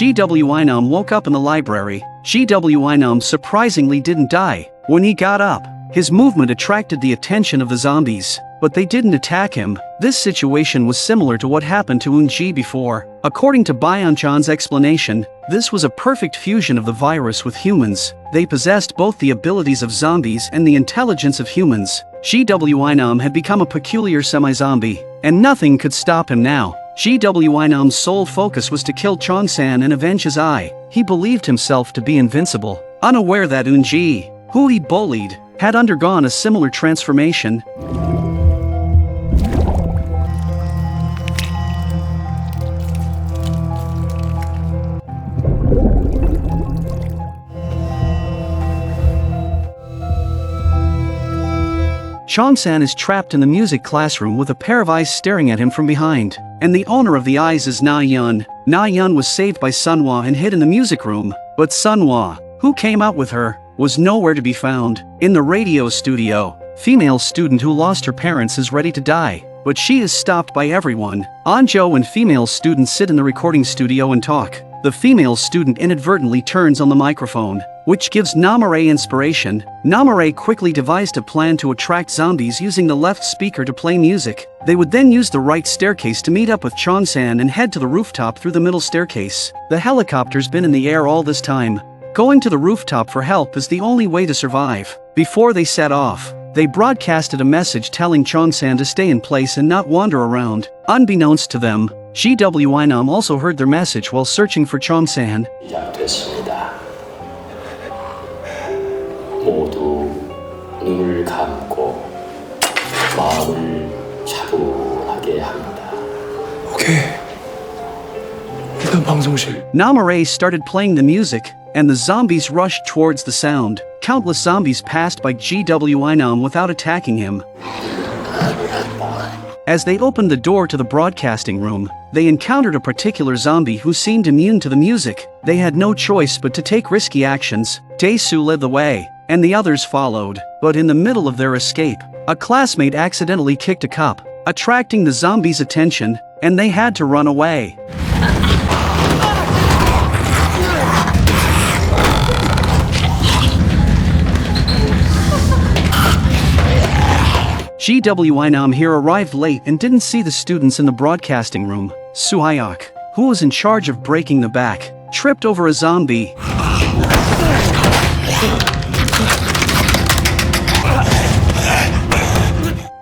Gwi-nam woke up in the library. Gwi-nam surprisingly didn't die. When he got up, his movement attracted the attention of the zombies, but they didn't attack him. This situation was similar to what happened to Eun-ji before. According to Byeon-chan's explanation, this was a perfect fusion of the virus with humans. They possessed both the abilities of zombies and the intelligence of humans. Gwi-nam had become a peculiar semi-zombie, and nothing could stop him now. Gwi-nam's sole focus was to kill Chong-san and avenge his eye. He believed himself to be invincible, unaware that Eun-ji, who he bullied, had undergone a similar transformation. Chong-san is trapped in the music classroom with a pair of eyes staring at him from behind, and the owner of the eyes is Na-yeon. Na-yeon was saved by Sunhwa and hid in the music room, but Sunhwa, who came out with her, was nowhere to be found. In the radio studio, female student who lost her parents is ready to die, but she is stopped by everyone. Anjo and female student sit in the recording studio and talk. The female student inadvertently turns on the microphone, which gives Namare inspiration. Namare quickly devised a plan to attract zombies using the left speaker to play music. They would then use the right staircase to meet up with Chong-san and head to the rooftop through the middle staircase. The helicopter's been in the air all this time. Going to the rooftop for help is the only way to survive. Before they set off, they broadcasted a message telling Chong-san to stay in place and not wander around. Unbeknownst to them, Gwi-nam also heard their message while searching for Chong-san. 시작됐습니다. 모두 눈을 감고 마음을 차분하게 합니다. 오케이. 일단 방송실. Namare started playing the music, and the zombies rushed towards the sound. Countless zombies passed by Gwi-nam without attacking him. As they opened the door to the broadcasting room, they encountered a particular zombie who seemed immune to the music. They had no choice but to take risky actions. Dae-soo led the way, and the others followed. But in the middle of their escape, a classmate accidentally kicked a cup, attracting the zombies' attention, and they had to run away. Gwi-nam here arrived late and didn't see the students in the broadcasting room. Su-hyeok, who was in charge of breaking the back, tripped over a zombie.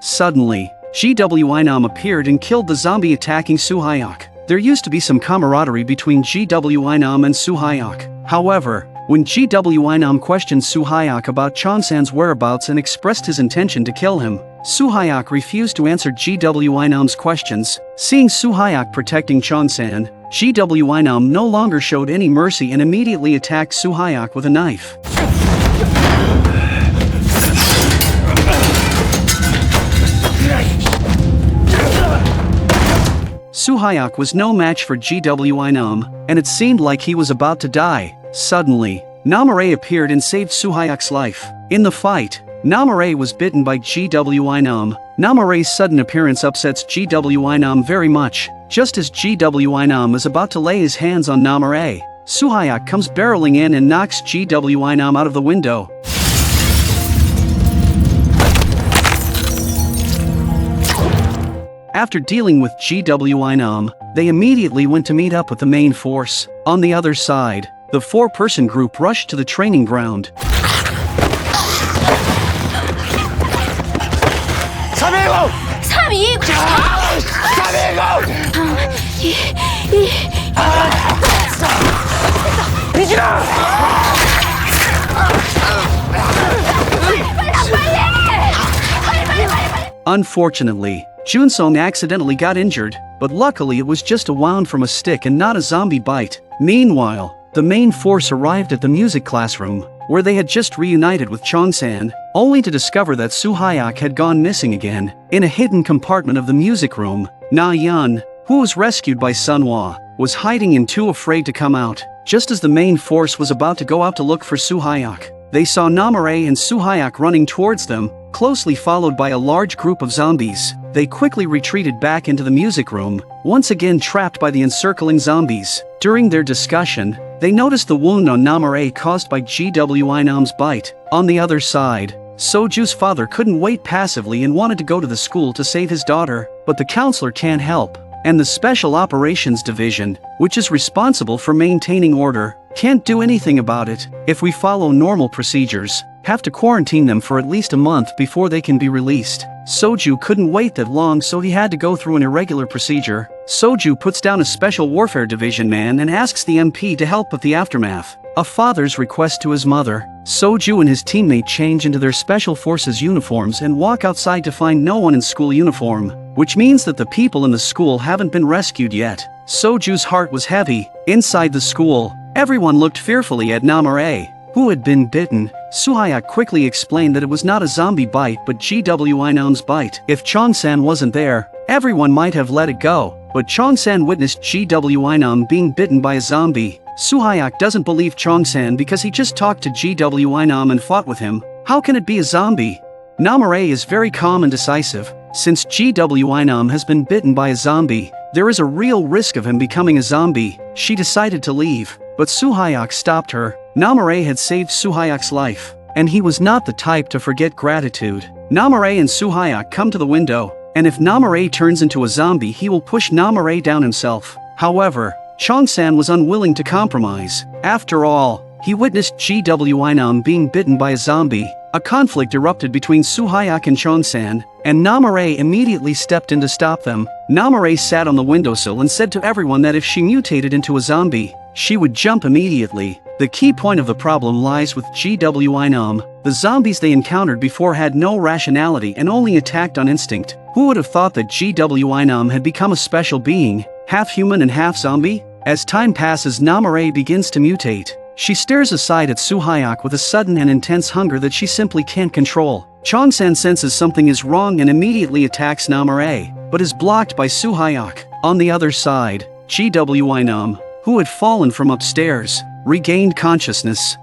Suddenly, Gwi-nam appeared and killed the zombie attacking Su-hyeok. There used to be some camaraderie between Gwi-nam and Su-hyeok. However, when Gwi-nam questioned Su-hyeok about Chong-san's whereabouts and expressed his intention to kill him, Su-hyeok refused to answer Gwi-nam's questions. Seeing Su-hyeok protecting Chong-san, Gwi-nam no longer showed any mercy and immediately attacked Su-hyeok with a knife. Su-hyeok was no match for Gwi-nam, and it seemed like he was about to die. Suddenly, Namare appeared and saved Su-hyeok's life. In the fight, Namare was bitten by Gwi-nam. Namare's sudden appearance upsets Gwi-nam very much. Just as Gwi-nam is about to lay his hands on Namare, Su-hyeok comes barreling in and knocks Gwi-nam out of the window. After dealing with Gwi-nam, they immediately went to meet up with the main force. On the other side, the four-person group rushed to the training ground. Unfortunately, Junsong accidentally got injured, but luckily it was just a wound from a stick and not a zombie bite. Meanwhile, the main force arrived at the music classroom, where they had just reunited with Chong-san, only to discover that Su-hyeok had gone missing again. In a hidden compartment of the music room, Na-yeon, who was rescued by Sunhwa, was hiding and too afraid to come out. Just as the main force was about to go out to look for Su-hyeok, they saw Namare and Su-hyeok running towards them, closely followed by a large group of zombies. They quickly retreated back into the music room, once again trapped by the encircling zombies. During their discussion, they noticed the wound on Namare caused by Gwi-nam's bite. On the other side, Soju's father couldn't wait passively and wanted to go to the school to save his daughter, but the counselor can't help. And the Special Operations Division, which is responsible for maintaining order, can't do anything about it. If we follow normal procedures, have to quarantine them for at least a month before they can be released. Soju couldn't wait that long, so he had to go through an irregular procedure. Soju puts down a Special Warfare Division man and asks the MP to help with the aftermath. A father's request to his mother. Soju and his teammate change into their Special Forces uniforms and walk outside to find no one in school uniform, which means that the people in the school haven't been rescued yet. Soju's heart was heavy. Inside the school, everyone looked fearfully at Namare, who had been bitten. Su-hyeok quickly explained that it was not a zombie bite but Gwi-nam's bite. If Chong-san wasn't there, everyone might have let it go, but Chong-san witnessed Gwi-nam being bitten by a zombie. Su-hyeok doesn't believe Chong-san because he just talked to Gwi-nam and fought with him. How can it be a zombie? Namare is very calm and decisive. Since Gwi-nam has been bitten by a zombie, there is a real risk of him becoming a zombie. She decided to leave, but Su-hyeok stopped her. Namare had saved Su-hyeok's life, and he was not the type to forget gratitude. Namare and Su-hyeok come to the window, and if Namare turns into a zombie, he will push Namare down himself. However, Chong-san was unwilling to compromise. After all, he witnessed Gwi-nam being bitten by a zombie. A conflict erupted between Su-hyeok and Chong-san, and Namare immediately stepped in to stop them. Namare sat on the windowsill and said to everyone that if she mutated into a zombie, she would jump immediately. The key point of the problem lies with Gwi-nam. The zombies they encountered before had no rationality and only attacked on instinct. Who would have thought that Gwi-nam had become a special being, half human and half zombie? As time passes, Namare begins to mutate. She stares aside at Su-hyeok with a sudden and intense hunger that she simply can't control. Chong-san senses something is wrong and immediately attacks Namare, but is blocked by Su-hyeok. On the other side, Gwi-nam, who had fallen from upstairs, regained consciousness.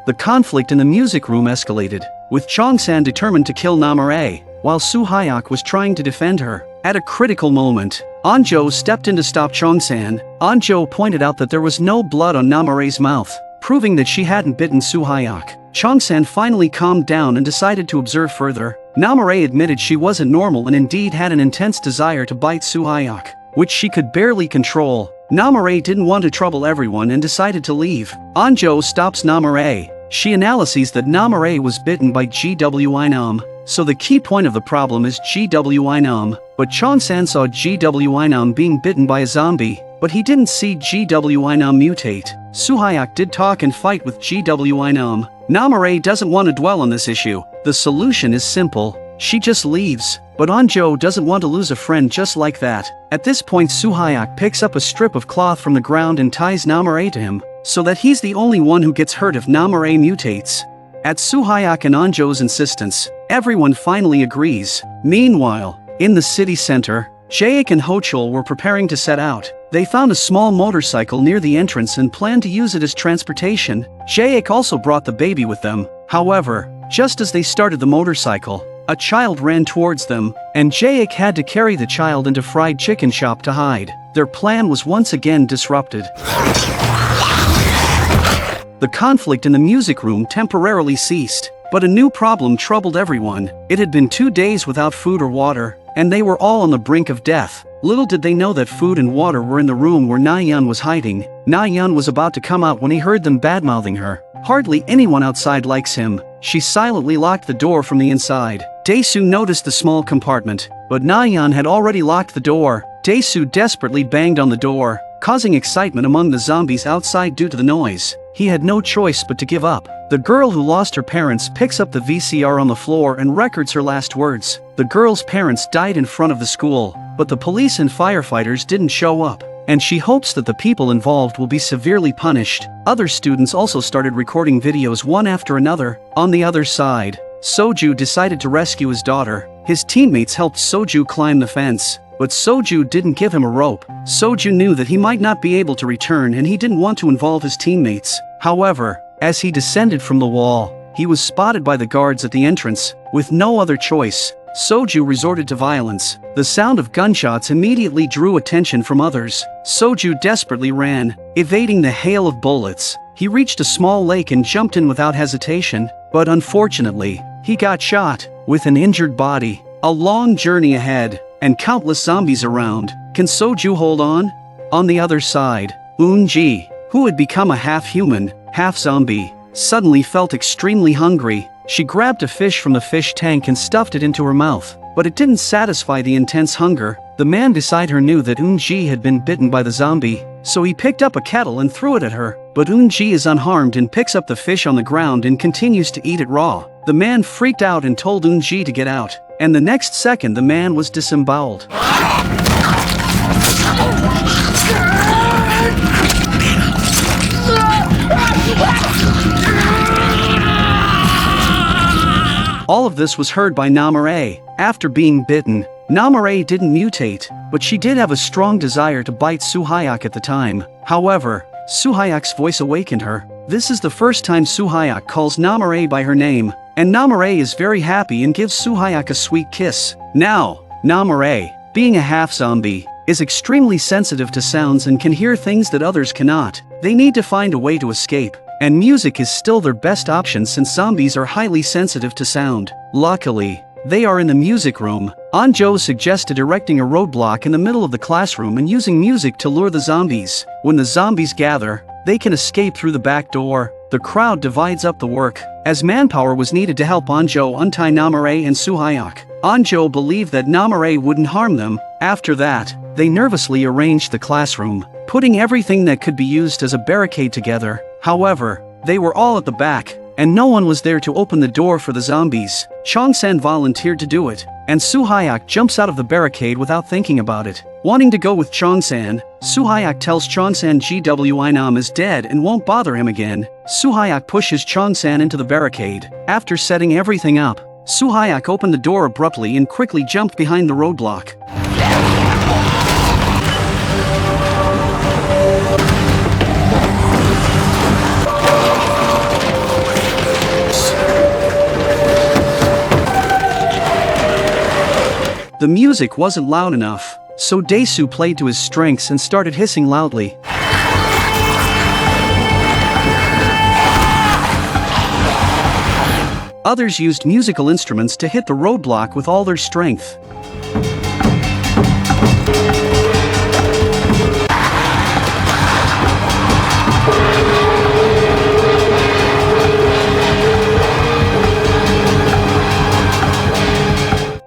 The conflict in the music room escalated, with Chong-san determined to kill Namare, while Su-hyeok was trying to defend her. At a critical moment, Anjo stepped in to stop Chong-san. Anjo pointed out that there was no blood on Namare's mouth, proving that she hadn't bitten Su-hyeok. Chong-san finally calmed down and decided to observe further. Namare admitted she wasn't normal and indeed had an intense desire to bite Su-hyeok, which she could barely control. Namare didn't want to trouble everyone and decided to leave. Anjo stops Namare. She analyses that Namare was bitten by Gwi-nam. So the key point of the problem is Gwi-nam, but Chong-san saw Gwi-nam being bitten by a zombie, but he didn't see Gwi-nam mutate. Su-hyeok did talk and fight with Gwi-nam. Namare doesn't want to dwell on this issue. The solution is simple. She just leaves, but Anjo doesn't want to lose a friend just like that. At this point, Su-hyeok picks up a strip of cloth from the ground and ties Namare to him, so that he's the only one who gets hurt if Namare mutates. At Su-hyeok and Anjo's insistence, everyone finally agrees. Meanwhile, in the city center, Jaek and Hochul were preparing to set out. They found a small motorcycle near the entrance and planned to use it as transportation. Jaek also brought the baby with them. However, just as they started the motorcycle, a child ran towards them, and Jaek had to carry the child into fried chicken shop to hide. Their plan was once again disrupted. The conflict in the music room temporarily ceased, but a new problem troubled everyone. It had been 2 days without food or water, and they were all on the brink of death. Little did they know that food and water were in the room where Na-yeon was hiding. Na-yeon was about to come out when he heard them badmouthing her. Hardly anyone outside likes him. She silently locked the door from the inside. Dae-soo noticed the small compartment, but Na-yeon had already locked the door. Dae-soo desperately banged on the door, causing excitement among the zombies outside due to the noise. He had no choice but to give up. The girl who lost her parents picks up the VCR on the floor and records her last words. The girl's parents died in front of the school, but the police and firefighters didn't show up, and she hopes that the people involved will be severely punished. Other students also started recording videos one after another. On the other side, Soju decided to rescue his daughter. His teammates helped Soju climb the fence, but Soju didn't give him a rope. Soju knew that he might not be able to return and he didn't want to involve his teammates. However, As he descended from the wall, he was spotted by the guards at the entrance. With no other choice, Soju resorted to violence. The sound of gunshots immediately drew attention from others. Soju desperately ran, evading the hail of bullets. He reached a small lake and jumped in without hesitation, but unfortunately, he got shot. With an injured body, a long journey ahead, and countless zombies around, can Soju hold on? On the other side, Eun-ji, who had become a half-human, half-zombie, suddenly felt extremely hungry. She grabbed a fish from the fish tank and stuffed it into her mouth, but it didn't satisfy the intense hunger. The man beside her knew that Eun-ji had been bitten by the zombie, so he picked up a kettle and threw it at her. But Eun-ji is unharmed and picks up the fish on the ground and continues to eat it raw. The man freaked out and told Eun-ji to get out, and the next second the man was disemboweled. All of this was heard by Namare. After being bitten, Namare didn't mutate, but she did have a strong desire to bite Su-hyeok at the time. However, Su-hyeok's voice awakened her. This is the first time Su-hyeok calls Namare by her name, and Namare is very happy and gives Su-hyeok a sweet kiss. Now, Namare, being a half-zombie, is extremely sensitive to sounds and can hear things that others cannot. They need to find a way to escape, and music is still their best option since zombies are highly sensitive to sound. Luckily, they are in the music room. Anjo suggested erecting a roadblock in the middle of the classroom and using music to lure the zombies. When the zombies gather, they can escape through the back door. The crowd divides up the work, as manpower was needed to help Anjo untie Namare and Su-hyeok. Anjo believed that Namare wouldn't harm them. After that, they nervously arranged the classroom, putting everything that could be used as a barricade together. However, they were all at the back, and no one was there to open the door for the zombies. Chongsan volunteered to do it, and Su-hyeok jumps out of the barricade without thinking about it. Wanting to go with Chongsan, Su-hyeok tells Chongsan Gwi-nam is dead and won't bother him again. Su-hyeok pushes Chongsan into the barricade. After setting everything up, Su-hyeok opened the door abruptly and quickly jumped behind the roadblock. The music wasn't loud enough, so Dae-soo played to his strengths and started hissing loudly. Others used musical instruments to hit the roadblock with all their strength.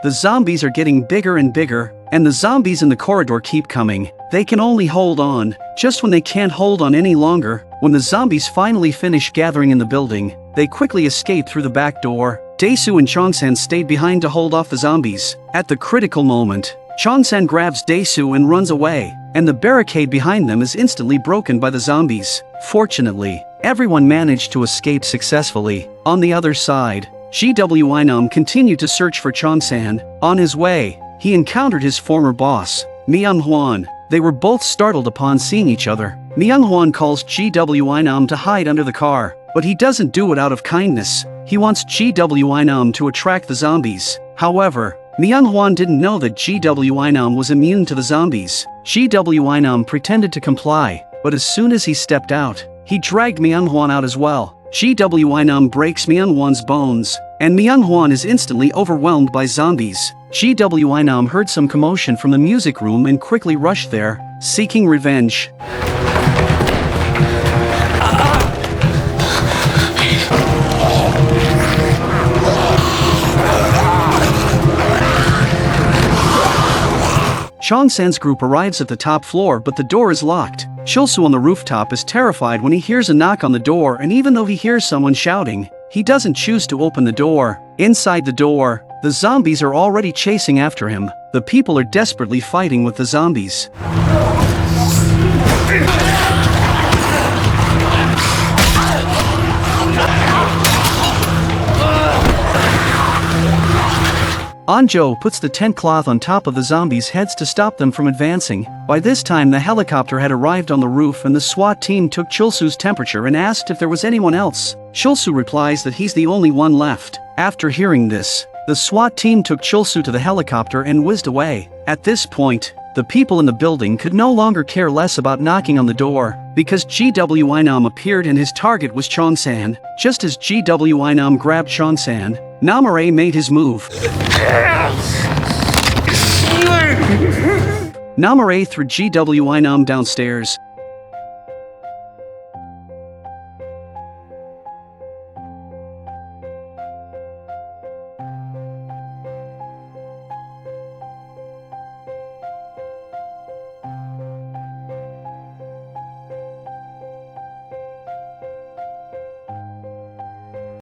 The zombies are getting bigger and bigger, and the zombies in the corridor keep coming. They can only hold on. Just when they can't hold on any longer, when the zombies finally finish gathering in the building, they quickly escape through the back door. Dae-soo and Chongsan stayed behind to hold off the zombies. At the critical moment, Chongsan grabs Dae-soo and runs away, and the barricade behind them is instantly broken by the zombies. Fortunately, everyone managed to escape successfully. On the other side, Gwi-nam continued to search for Chongsan. On his way, he encountered his former boss, Myung-hwan. They were both startled upon seeing each other. Myung-hwan calls Gwi-nam to hide under the car, but he doesn't do it out of kindness. He wants Gwi-nam to attract the zombies. However, Myung-hwan didn't know that Gwi-nam was immune to the zombies. Gwi-nam pretended to comply, but as soon as he stepped out, he dragged Myung-hwan out as well. Gwi-nam breaks Myung-hwan's bones, and Myung-hwan is instantly overwhelmed by zombies. Gwi-nam heard some commotion from the music room and quickly rushed there, seeking revenge. Chongsan's group arrives at the top floor, but the door is locked. Chulsu on the rooftop is terrified when he hears a knock on the door, and even though he hears someone shouting, he doesn't choose to open the door. Inside the door, the zombies are already chasing after him. The people are desperately fighting with the zombies. Anjo puts the tent cloth on top of the zombies' heads to stop them from advancing. By this time the helicopter had arrived on the roof and the SWAT team took Chulsu's temperature and asked if there was anyone else. Chulsu replies that he's the only one left. After hearing this, the SWAT team took Chulsu to the helicopter and whizzed away. At this point, the people in the building could no longer care less about knocking on the door, because Gwi-nam appeared and his target was Chongsan. Just as Gwi-nam grabbed Chongsan, Namare made his move. Namare threw Gwi-nam downstairs,